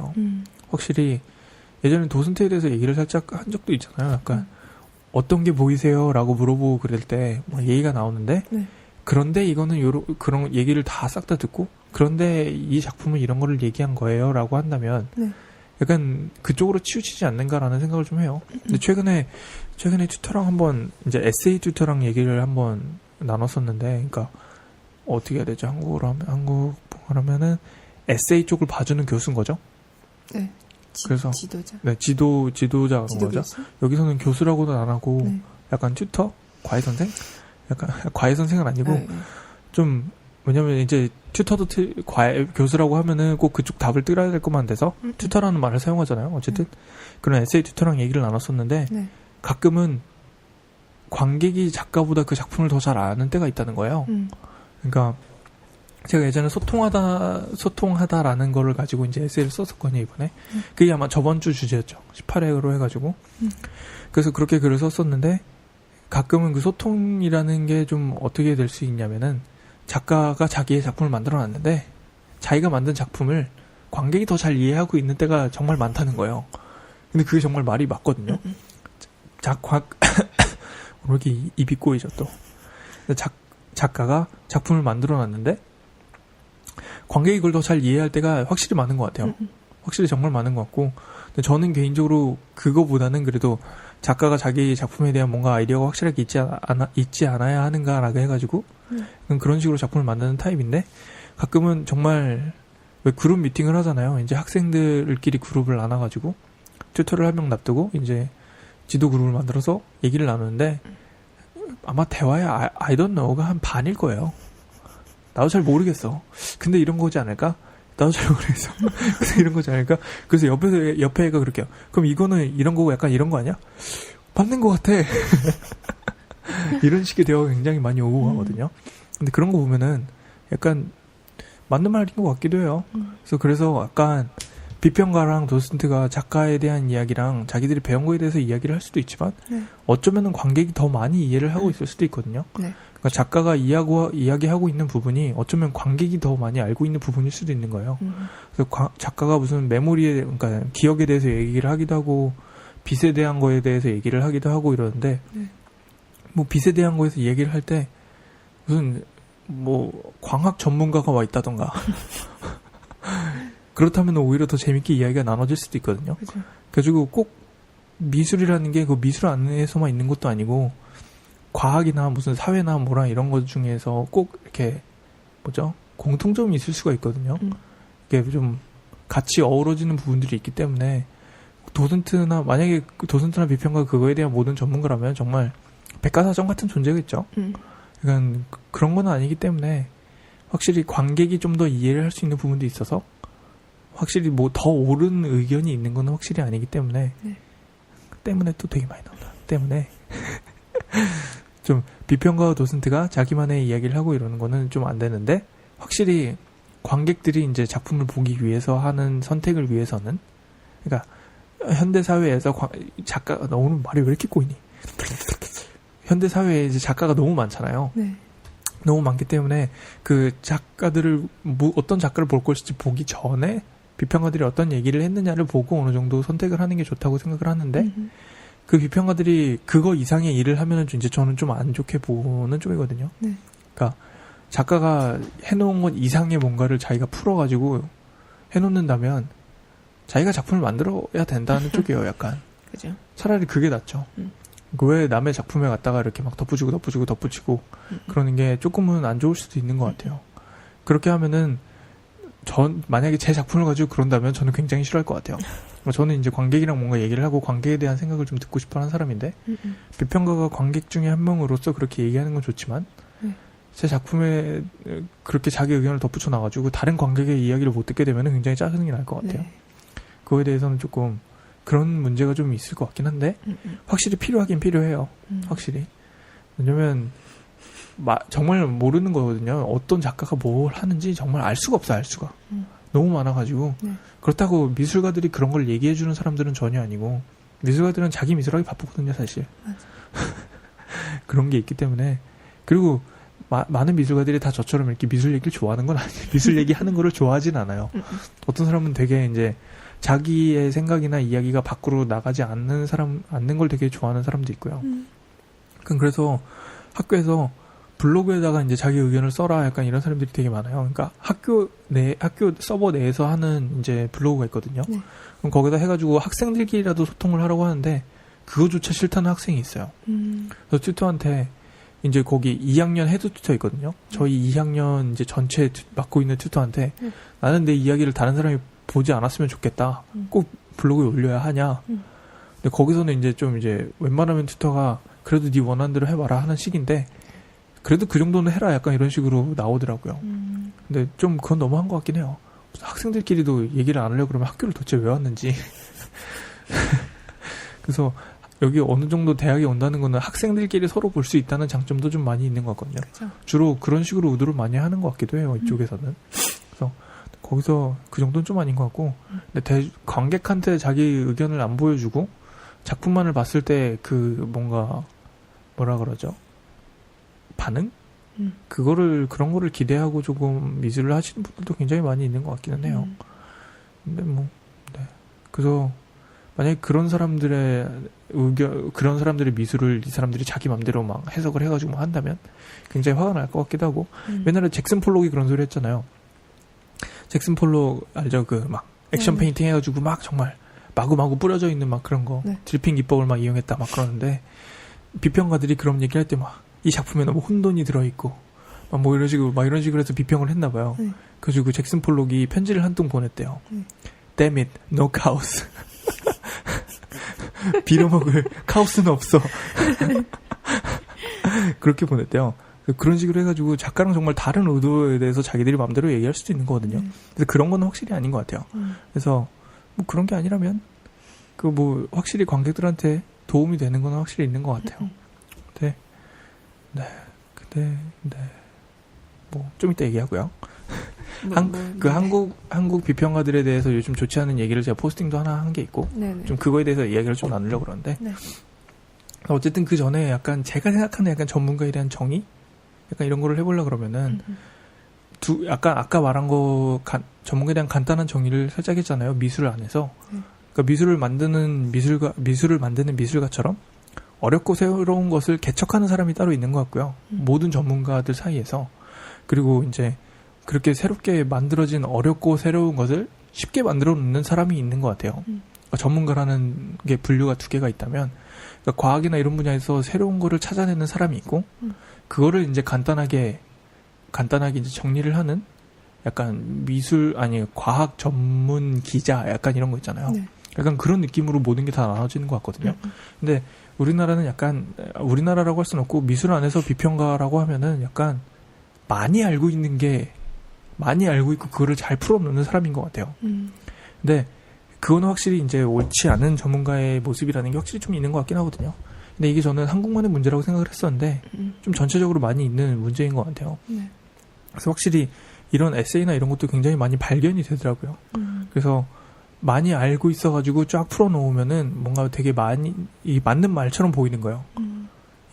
같아요. 확실히 예전에 도슨트에 대해서 얘기를 살짝 한 적도 있잖아요. 약간 어떤 게 보이세요? 라고 물어보고 그럴 때 뭐 얘기가 나오는데 네. 그런데 이거는 그런 얘기를 다 싹 다 듣고 그런데 이 작품은 이런 거를 얘기한 거예요 라고 한다면 네. 약간 그쪽으로 치우치지 않는가라는 생각을 좀 해요. 근데 최근에 튜터랑 한번 이제 에세이 튜터랑 얘기를 한번 나눴었는데 그러니까 어떻게 해야 되죠? 한국어로 하면은 에세이 쪽을 봐주는 교수인 거죠? 네. 그래서 지도자. 네, 지도자 그런 거죠. 교수? 여기서는 교수라고는 안 하고 네. 약간 튜터? 과외 선생? 약간 과외 선생은 아니고 네. 좀 왜냐면 이제 튜터도 과외 교수라고 하면은 꼭 그쪽 답을 뜯어야 될 것만 돼서 튜터라는 말을 사용하잖아요. 어쨌든 그런 에세이 튜터랑 얘기를 나눴었는데 네. 가끔은 관객이 작가보다 그 작품을 더 잘 아는 때가 있다는 거예요. 그러니까 제가 예전에 소통하다라는 거를 가지고 이제 에세이를 썼었거든요, 이번에. 그게 아마 저번 주 주제였죠. 18회로 해가지고. 그래서 그렇게 글을 썼었는데, 가끔은 그 소통이라는 게 좀 어떻게 될 수 있냐면은, 작가가 자기의 작품을 만들어 놨는데, 자기가 만든 작품을 관객이 더 잘 이해하고 있는 때가 정말 많다는 거예요. 근데 그게 정말 말이 맞거든요. 오늘 이렇게 입이 꼬이죠, 또. 작가가 작품을 만들어 놨는데, 관객이 그걸 더 잘 이해할 때가 확실히 많은 것 같아요. 확실히 정말 많은 것 같고, 근데 저는 개인적으로 그거보다는 그래도 작가가 자기 작품에 대한 뭔가 아이디어가 확실하게 있지 않아야 하는가라고 해가지고 그런 식으로 작품을 만드는 타입인데 가끔은 정말 왜 그룹 미팅을 하잖아요. 이제 학생들끼리 그룹을 나눠가지고 튜터를 한 명 납두고 이제 지도 그룹을 만들어서 얘기를 나누는데 아마 대화의 I don't know가 한 반일 거예요. 나도 잘 모르겠어. 근데 이런 거지 않을까? 나도 잘 모르겠어. 근데 이런 거지 않을까? 그래서 옆에 애가 그렇게 그럼 이거는 이런 거고 약간 이런 거 아니야? 맞는 것 같아. 이런 식의 대화가 굉장히 많이 오고 가거든요. 근데 그런 거 보면은 약간 맞는 말인 것 같기도 해요. 그래서 약간 비평가랑 도슨트가 작가에 대한 이야기랑 자기들이 배운 거에 대해서 이야기를 할 수도 있지만 어쩌면은 관객이 더 많이 이해를 하고 있을 수도 있거든요. 그러니까 작가가 이야기하고 있는 부분이 어쩌면 관객이 더 많이 알고 있는 부분일 수도 있는 거예요. 그래서 작가가 무슨 메모리에, 그러니까 기억에 대해서 얘기를 하기도 하고, 빛에 대한 거에 대해서 얘기를 하기도 하고 이러는데, 뭐 빛에 대한 거에서 얘기를 할 때, 무슨, 뭐, 광학 전문가가 와 있다던가. 그렇다면 오히려 더 재밌게 이야기가 나눠질 수도 있거든요. 그래가지고 꼭 미술이라는 게 그 미술 안에서만 있는 것도 아니고, 과학이나 무슨 사회나 뭐랑 이런 것 중에서 꼭 이렇게 공통점이 있을 수가 있거든요. 이게 좀 같이 어우러지는 부분들이 있기 때문에 만약에 도슨트나 비평가 그거에 대한 모든 전문가라면 정말 백과사전 같은 존재겠죠. 그러니까 그런 건 아니기 때문에 확실히 관객이 좀 더 이해를 할 수 있는 부분도 있어서 확실히 뭐 더 옳은 의견이 있는 건 확실히 아니기 때문에 때문에 또 되게 많이 나온다. 때문에 좀 비평가와 도슨트가 자기만의 이야기를 하고 이러는 거는 좀 안 되는데 확실히 관객들이 이제 작품을 보기 위해서 하는 선택을 위해서는 그러니까 현대 사회에서 작가가 오늘 말이 왜 이렇게 꼬이니? 현대 사회에 이제 작가가 너무 많잖아요. 너무 많기 때문에 그 작가들을 어떤 작가를 볼 것인지 보기 전에 비평가들이 어떤 얘기를 했느냐를 보고 어느 정도 선택을 하는 게 좋다고 생각을 하는데 그 비평가들이 그거 이상의 일을 하면은 이제 저는 좀 안 좋게 보는 쪽이거든요. 그러니까 작가가 해놓은 것 이상의 뭔가를 자기가 풀어가지고 해놓는다면 자기가 작품을 만들어야 된다는 쪽이에요, 약간. 그죠. 차라리 그게 낫죠. 왜 남의 작품에 갖다가 이렇게 막 덧붙이고 그러는 게 조금은 안 좋을 수도 있는 것 같아요. 그렇게 하면은 만약에 제 작품을 가지고 그런다면 저는 굉장히 싫어할 것 같아요. 저는 이제 관객이랑 뭔가 얘기를 하고 관객에 대한 생각을 좀 듣고 싶어 하는 사람인데 비평가가 관객 중에 한 명으로서 그렇게 얘기하는 건 좋지만 제 작품에 그렇게 자기 의견을 덧붙여 놔가지고 다른 관객의 이야기를 못 듣게 되면 굉장히 짜증이 날 것 같아요. 그거에 대해서는 조금 그런 문제가 좀 있을 것 같긴 한데 확실히 필요하긴 필요해요. 확실히. 왜냐면 정말 모르는 거거든요. 어떤 작가가 뭘 하는지 정말 알 수가 없어, 알 수가. 너무 많아가지고 그렇다고 미술가들이 그런 걸 얘기해주는 사람들은 전혀 아니고 미술가들은 자기 미술하기 바쁘거든요, 사실. 그런 게 있기 때문에 그리고 많은 미술가들이 다 저처럼 이렇게 미술 얘기를 좋아하는 건 아니에요. 미술 얘기하는 거를 좋아하진 않아요. 어떤 사람은 되게 이제 자기의 생각이나 이야기가 밖으로 나가지 않는 걸 되게 좋아하는 사람도 있고요. 그래서 학교에서 블로그에다가 이제 자기 의견을 써라 약간 이런 사람들이 되게 많아요. 그러니까 학교 서버 내에서 하는 이제 블로그가 있거든요. 네. 그럼 거기다 해가지고 학생들끼리라도 소통을 하라고 하는데 그거조차 싫다는 학생이 있어요. 그래서 튜터한테 이제 거기 2학년 헤드 튜터 있거든요. 저희 2학년 이제 전체 맡고 있는 튜터한테 나는 내 이야기를 다른 사람이 보지 않았으면 좋겠다. 꼭 블로그에 올려야 하냐. 근데 거기서는 이제 좀 이제 웬만하면 튜터가 그래도 네 원하는 대로 해봐라 하는 식인데 그래도 그 정도는 해라 약간 이런 식으로 나오더라고요. 근데 좀 그건 너무한 것 같긴 해요. 학생들끼리도 얘기를 안 하려고 그러면 학교를 도대체 왜 왔는지. 그래서 여기 어느 정도 대학에 온다는 거는 학생들끼리 서로 볼 수 있다는 장점도 좀 많이 있는 것 같거든요. 그쵸. 주로 그런 식으로 의도를 많이 하는 것 같기도 해요. 이쪽에서는. 그래서 거기서 그 정도는 좀 아닌 것 같고 근데 관객한테 자기 의견을 안 보여주고 작품만을 봤을 때 그 뭔가 뭐라 그러죠? 반응? 그런 거를 기대하고 조금 미술을 하시는 분들도 굉장히 많이 있는 것 같기는 해요. 근데 뭐, 네. 그래서 만약에 그런 사람들의 미술을 이 사람들이 자기 맘대로 막 해석을 해가지고 막 한다면 굉장히 화가 날 것 같기도 하고 옛날에 잭슨 폴록이 그런 소리 했잖아요. 잭슨 폴록 알죠? 그 막 액션 페인팅 해가지고 막 정말 마구마구 뿌려져 있는 막 그런 거 드리핑 기법을 막 이용했다 막 그러는데 비평가들이 그런 얘기를 할 때 막 이 작품에 너무 혼돈이 들어있고 막 뭐 이런 식으로 해서 비평을 했나 봐요. 그래서 그 잭슨 폴록이 편지를 한 통 보냈대요. Damn it, no chaos. 빌어먹을 카오스는 없어. 그렇게 보냈대요. 그런 식으로 해가지고 작가랑 정말 다른 의도에 대해서 자기들이 마음대로 얘기할 수도 있는 거거든요. 그래서 그런 건 확실히 아닌 것 같아요. 그래서 뭐 그런 게 아니라면 그 뭐 확실히 관객들한테 도움이 되는 건 확실히 있는 것 같아요. 뭐 좀 이따 얘기하고요. 한국 비평가들에 대해서 요즘 좋지 않은 얘기를 제가 포스팅도 하나 한 게 있고 좀 그거에 대해서 이야기를 좀 나누려고 그러는데 어쨌든 그 전에 약간 제가 생각하는 약간 전문가에 대한 정의 약간 이런 거를 해보려고 그러면은 약간 아까 말한 거 전문가에 대한 간단한 정의를 살짝 했잖아요. 미술 안에서 그러니까 미술을 만드는 미술가처럼 어렵고 새로운 것을 개척하는 사람이 따로 있는 것 같고요. 모든 전문가들 사이에서. 그리고 이제 그렇게 새롭게 만들어진 어렵고 새로운 것을 쉽게 만들어 놓는 사람이 있는 것 같아요. 그러니까 전문가라는 게 분류가 두 개가 있다면 그러니까 과학이나 이런 분야에서 새로운 거를 찾아내는 사람이 있고 그거를 이제 간단하게 이제 정리를 하는 약간 과학 전문 기자 약간 이런 거 있잖아요. 약간 그런 느낌으로 모든 게 다 나눠지는 것 같거든요. 근데 우리나라는 약간 우리나라라고 할 수는 없고 미술 안에서 비평가라고 하면은 약간 많이 알고 있고 그거를 잘 풀어놓는 사람인 것 같아요. 근데 그거는 확실히 이제 옳지 않은 전문가의 모습이라는 게 확실히 좀 있는 것 같긴 하거든요. 근데 이게 저는 한국만의 문제라고 생각을 했었는데 좀 전체적으로 많이 있는 문제인 것 같아요. 그래서 확실히 이런 에세이나 이런 것도 굉장히 많이 발견이 되더라고요. 그래서 많이 알고 있어가지고 쫙 풀어놓으면은 뭔가 되게 이 맞는 말처럼 보이는 거예요.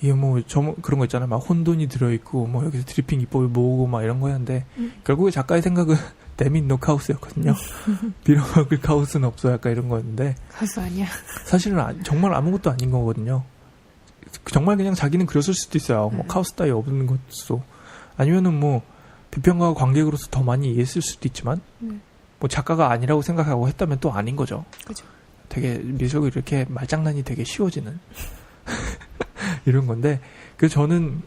이게 뭐 그런 거 있잖아요. 막 혼돈이 들어있고 뭐 여기서 드리핑 기법을 모으고 막 이런 거였는데 결국에 작가의 생각은 데밋 노 카오스였거든요. 빌어먹을 카오스는 없어 약간 이런 거였는데 카오스 아니야. 사실은 정말 아무것도 아닌 거거든요. 정말 그냥 자기는 그렸을 수도 있어요. 뭐 카오스 따위 없는 것도 아니면은 뭐 비평가와 관객으로서 더 많이 이해했을 수도 있지만 뭐 작가가 아니라고 생각하고 했다면 또 아닌 거죠. 그죠. 되게 미술이 이렇게 말장난이 되게 쉬워지는 이런 건데 그 저는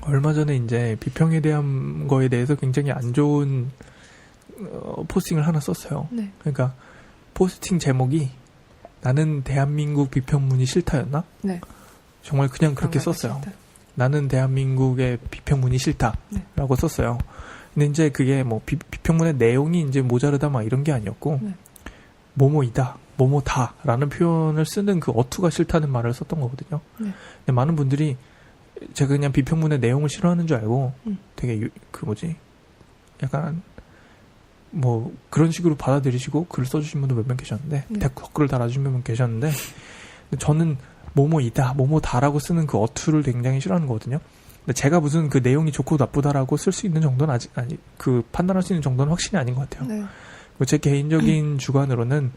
얼마 전에 이제 비평에 대한 거에 대해서 굉장히 안 좋은 포스팅을 하나 썼어요. 그러니까 포스팅 제목이 나는 대한민국 비평문이 싫다였나? 정말 그냥 그렇게 썼어요. 싫다. 나는 대한민국의 비평문이 싫다라고 썼어요. 근데 이제 그게 뭐 비평문의 내용이 이제 모자르다 막 이런 게 아니었고 뭐뭐이다, 뭐뭐다라는 표현을 쓰는 그 어투가 싫다는 말을 썼던 거거든요. 근데 많은 분들이 제가 그냥 비평문의 내용을 싫어하는 줄 알고 되게 약간 뭐 그런 식으로 받아들이시고 글을 써주신 분도 몇 명 계셨는데 댓글을 달아주신 분 계셨는데 저는 뭐뭐이다, 뭐뭐다라고 쓰는 그 어투를 굉장히 싫어하는 거거든요. 근데 제가 무슨 그 내용이 좋고 나쁘다라고 쓸 수 있는 정도는 그 판단할 수 있는 정도는 확실히 아닌 것 같아요. 제 개인적인 주관으로는